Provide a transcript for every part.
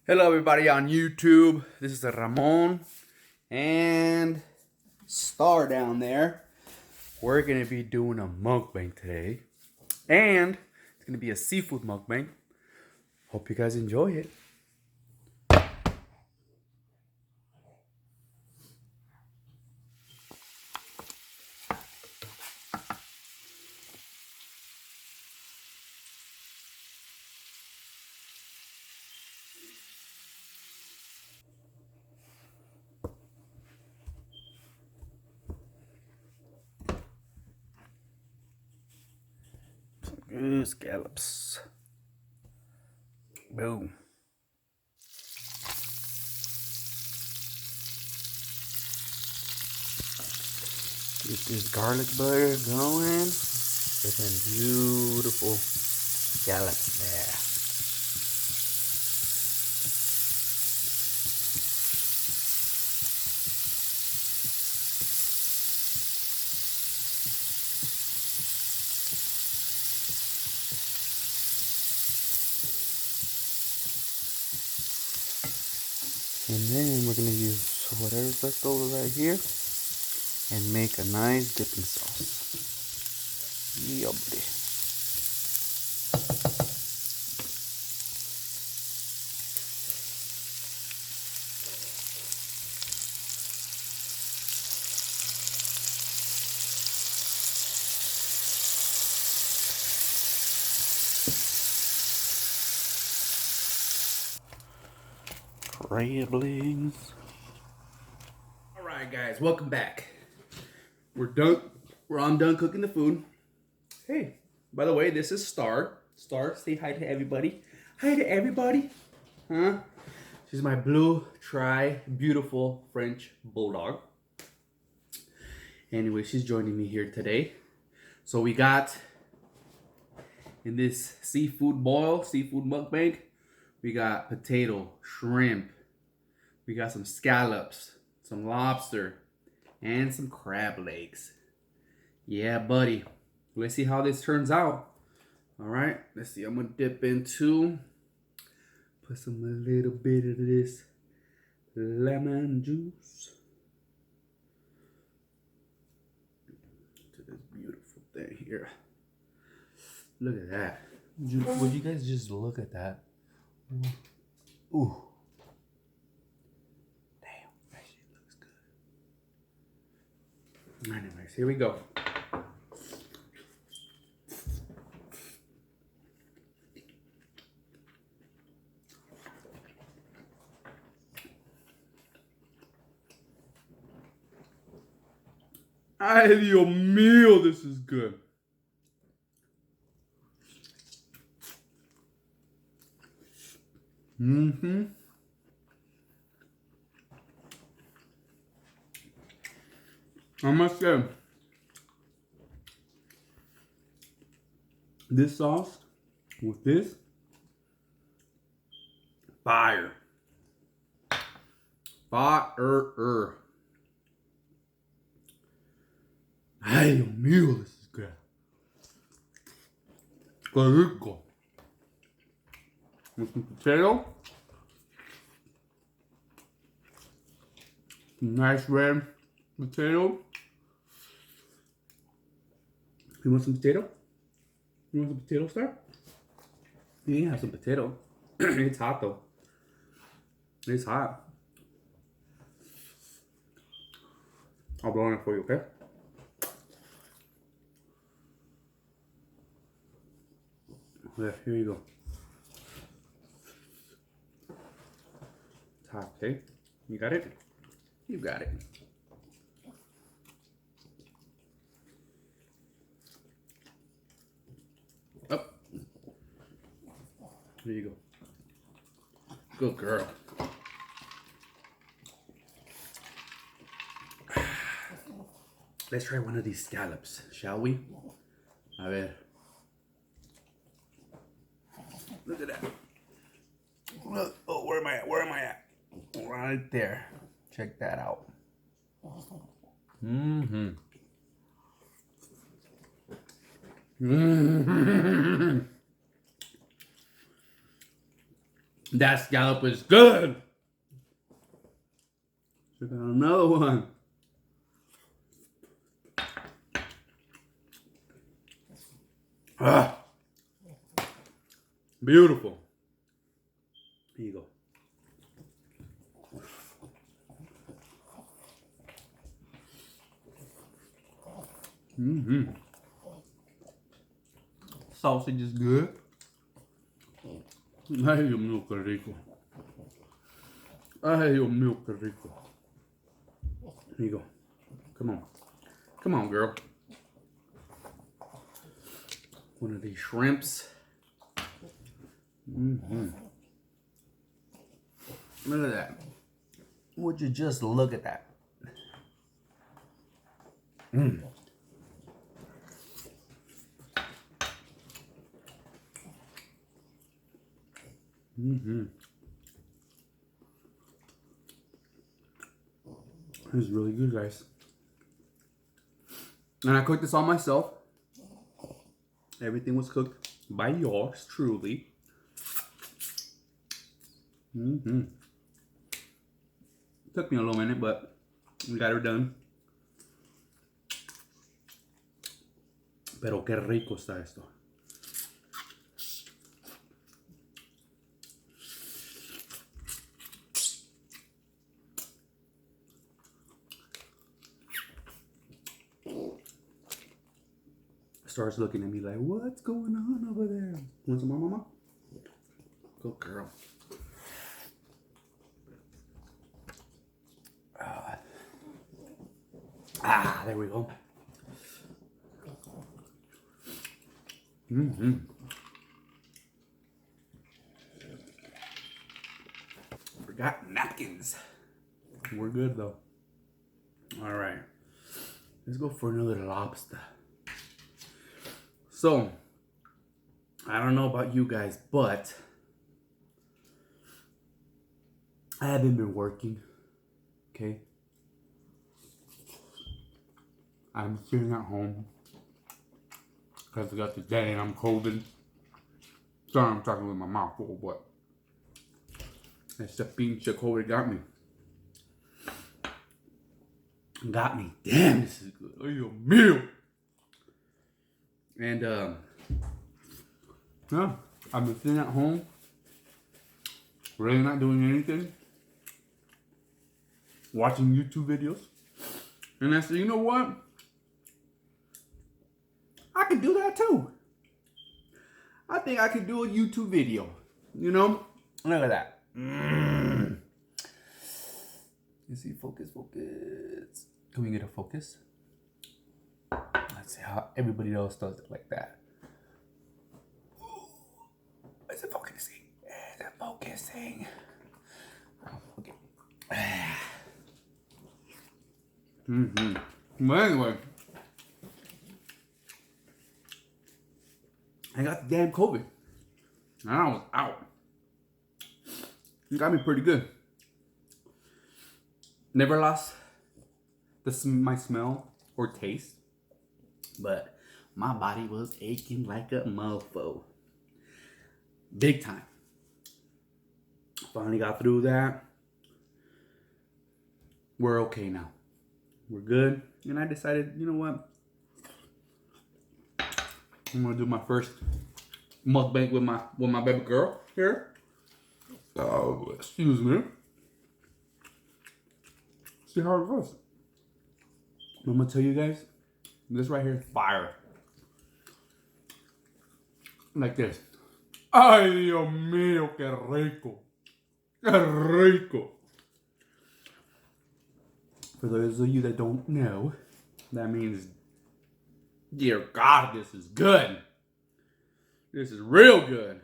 Hello, everybody on YouTube. This is Ramon and Star down there. We're gonna be doing a mukbang today, and it's gonna be a seafood mukbang. Hope you guys enjoy it. Ooh, scallops. Boom. Get this garlic butter going. Get some beautiful scallops there. And then we're gonna use whatever's left over right here and make a nice dipping sauce. Yeah, buddy. Ramblings. Alright guys, welcome back. We're done. I'm done cooking the food. Hey, by the way, this is Star. Star, say hi to everybody. Hi to everybody. Huh? She's my blue, beautiful French bulldog. Anyway, she's joining me here today. So we got in this seafood mukbang, we got potato, shrimp, we got some scallops, some lobster, and some crab legs. Yeah, buddy. Let's see how this turns out. All right, let's see. I'm gonna dip into, put a little bit of this lemon juice to this beautiful thing here. Look at that. Would you guys just look at that? Ooh. Damn, that shit looks good. Anyways, here we go. Ay, Dios mío, this is good. I must say, this sauce with this, fire. Fire. Ay, Dios mío, this is good. Qué rico. With some potato. Nice red potato. You want some potato? You want some potato, Star? You can have some potato. It's hot though. It's hot. I'll blow on it for you, okay? Yeah, here you go. It's hot, okay? You got it? You got it. Up. There you go. Good girl. Let's try one of these scallops, shall we? A ver. Look at that. Look. Oh, where am I at? Where am I at? Right there. Check that out. Mm-hmm. Mm-hmm. That scallop is good. Check out another one. Ah, beautiful. Here you go. Sausage is good. Ay, Dios mío, qué rico. Ay, Dios mío, qué rico. Here you go. Come on. Come on, girl. One of these shrimps. Look at that. Would you just look at that? This is really good, guys. And I cooked this all myself. Everything was cooked by yours truly. Took me a little minute, but we got her done. Pero qué rico está esto. Starts looking at me like, what's going on over there? Want some more, mama? Good girl. There we go. Forgot napkins. We're good though. All right. Let's go for another lobster. So, I don't know about you guys, but I haven't been working, okay? I'm sitting at home because I got the day and I'm COVID. Sorry, I'm talking with my mouth full, but ese pinche COVID got me. Got me. Damn, this is good. Oh, your meal. And, yeah, I've been sitting at home, really not doing anything, watching YouTube videos. And I said, you know what? I could do that too. I think I could do a YouTube video. You know? Look at that. You see, focus. Can we get a focus? Let's see how everybody else does it like that. Is it focusing? Is it focusing? Oh, okay. But anyway, I got the damn COVID. And I was out. It got me pretty good. Never lost my smell or taste. But my body was aching like a mofo. Big time. Finally got through that. We're okay now. We're good. And I decided, you know what? I'm gonna do my first mukbang with my baby girl here. Oh, excuse me. See how it goes. I'm gonna tell you guys, this right here is fire. Like this. Ay, Dios mío, qué rico. Qué rico. For those of you that don't know, that means, dear God, this is good. This is real good.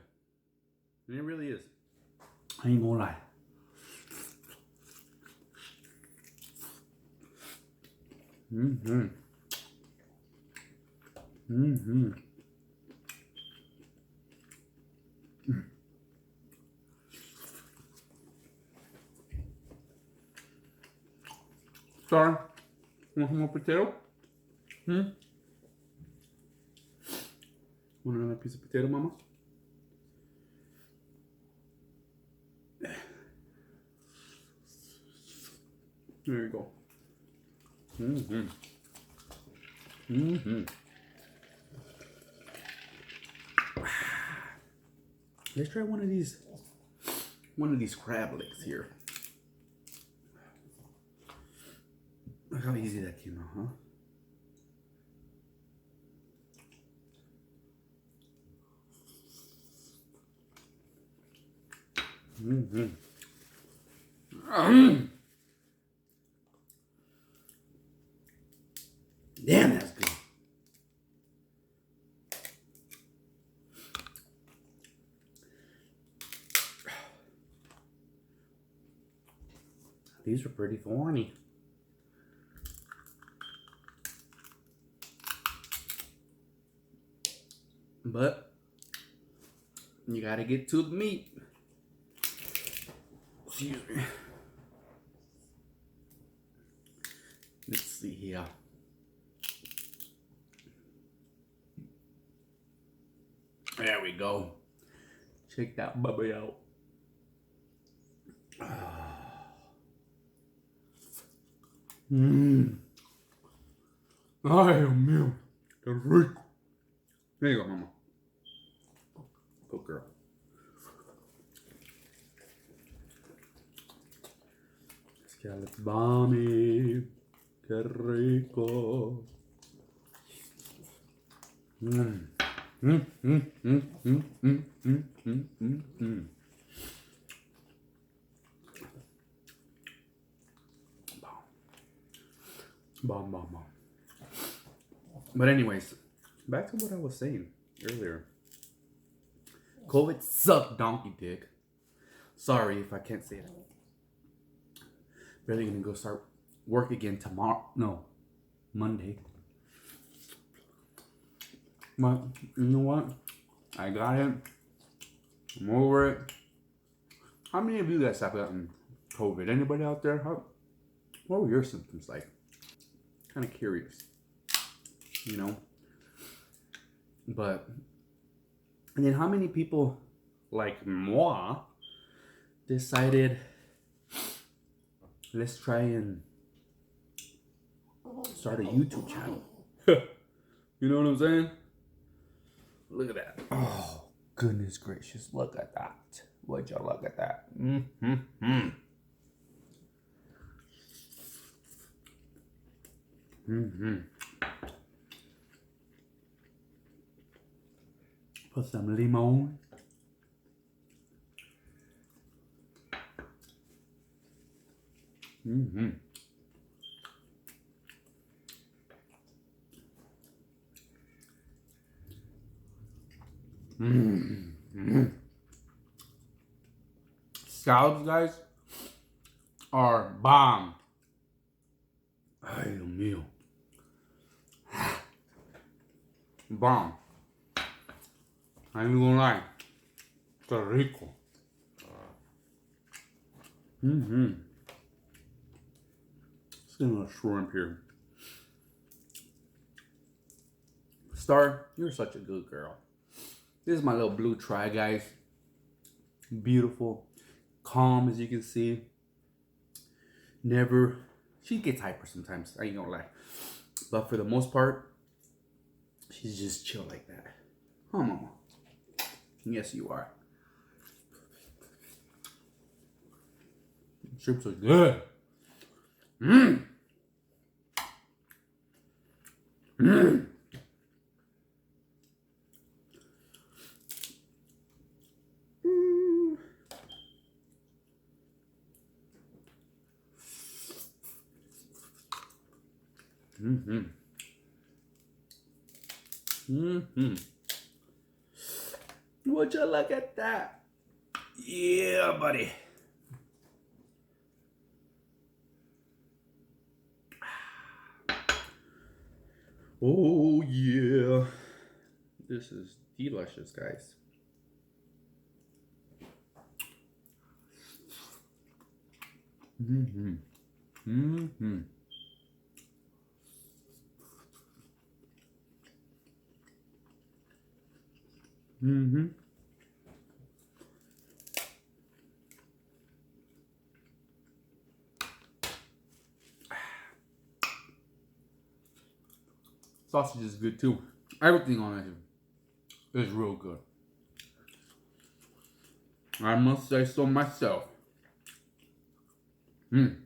And it really is. I ain't gonna lie. Sorry. Want some more potato? Want another piece of potato, mama? There you go. Mm-hmm. Mm-hmm. Let's try one of these crab legs here. Look how easy that came out, huh? Mm-hmm. Damn, that's good. These are pretty thorny. But you gotta get to the meat. Excuse me. Let's see here. There we go. Check that bubby out. Mmm. Ay, Dios mío. Qué rico. There you go, mama. Good girl. Scallops balmy. Qué rico. Mmm. Mmm, mmm, mmm, mmm, mmm, mmm, mmm, mmm, mmm. Bomb, bomb, bomb. But anyways, back to what I was saying earlier. COVID sucked, donkey dick. Sorry if I can't say that. Really gonna go start work again tomorrow. No, Monday. But you know what? I got it. I'm over it. How many of you guys have gotten COVID? Anybody out there? What were your symptoms like? Kind of curious, you know? But, and then how many people like moi decided, let's try and start a YouTube channel? You know what I'm saying? Look at that. Oh, goodness gracious. Look at that. Would you look at that? Mm-hmm. Mm-hmm. Put some limon. Mm-hmm. Mm-hmm. Scallops, guys, are bomb. Ay, Dios mío. Bomb. I ain't gonna lie. It's rico. Mm-hmm. Let's get a little shrimp here. Star, you're such a good girl. This is my little blue tri, guys. Beautiful. Calm, as you can see. Never. She gets hyper sometimes. I ain't gonna lie. But for the most part, she's just chill like that. Huh, mama? Yes, you are. Shrimps are good. Mmm. Mmm. Mm-hmm. Mm-hmm. Would you look at that? Yeah, buddy. Oh, yeah. This is delicious, guys. Mm-hmm. Mm-hmm. Mm-hmm. Sausage is good too. Everything on it is real good. I must say so myself. That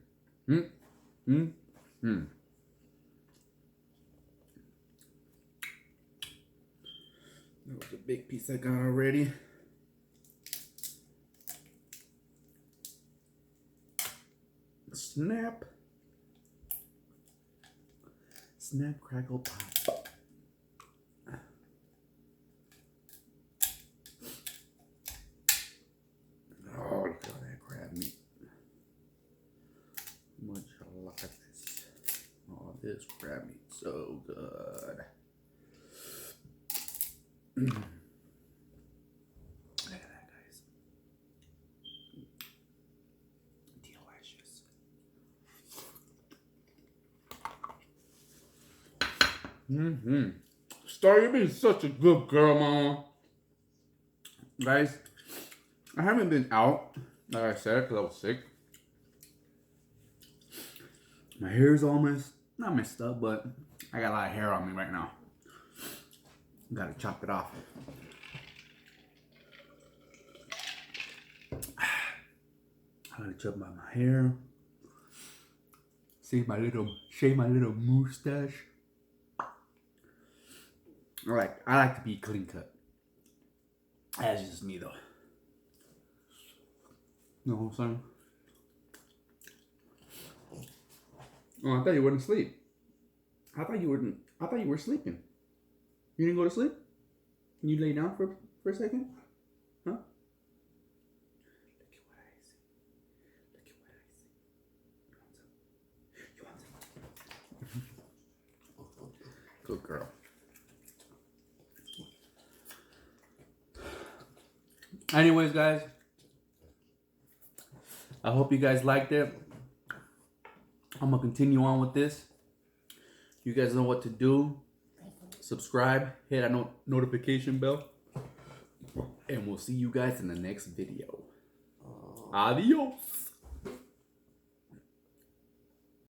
was a big piece I got already. Snap. Snap, crackle, pop. Oh, look at all that crab meat. Much I like this. Oh, this crab meat, so good. Look at that, guys. Delicious. Star, you've been such a good girl, Mama. Guys, I haven't been out, like I said, because I was sick. My hair is all not messed up, but I got a lot of hair on me right now. Gotta chop it off. I gotta chop my hair. Shave my little mustache. I like to be clean cut. That's just me though. You know what I'm saying? Oh, I thought you wouldn't sleep. I thought you were sleeping. You didn't go to sleep? You lay down for a second? Huh? Look at what I see. Look at what I see. You want some? You want some? Good girl. Anyways, guys, I hope you guys liked it. I'm gonna continue on with this. You guys know what to do. Subscribe, hit that notification bell, and we'll see you guys in the next video. Adios.